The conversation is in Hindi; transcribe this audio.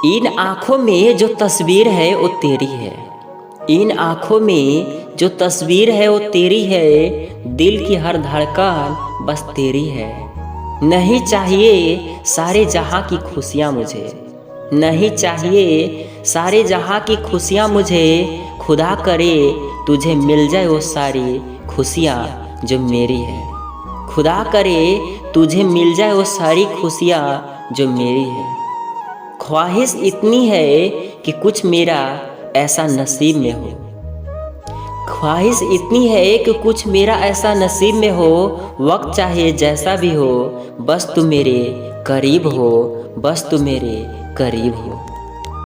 इन आँखों में जो तस्वीर है वो तेरी है। इन आँखों में जो तस्वीर है वो तेरी है। दिल की हर धड़कन बस तेरी है। नहीं चाहिए सारे जहां की खुशियां मुझे, नहीं चाहिए सारे जहां की खुशियां मुझे। खुदा करे तुझे मिल जाए वो सारी खुशियां जो मेरी है। खुदा करे तुझे मिल जाए वो सारी खुशियां जो मेरी है। ख्वाहिश इतनी है कि कुछ मेरा ऐसा नसीब में हो। ख्वाहिश इतनी है कि कुछ मेरा ऐसा नसीब में हो। वक्त चाहे जैसा भी हो, बस तू मेरे करीब हो, बस तू मेरे करीब हो।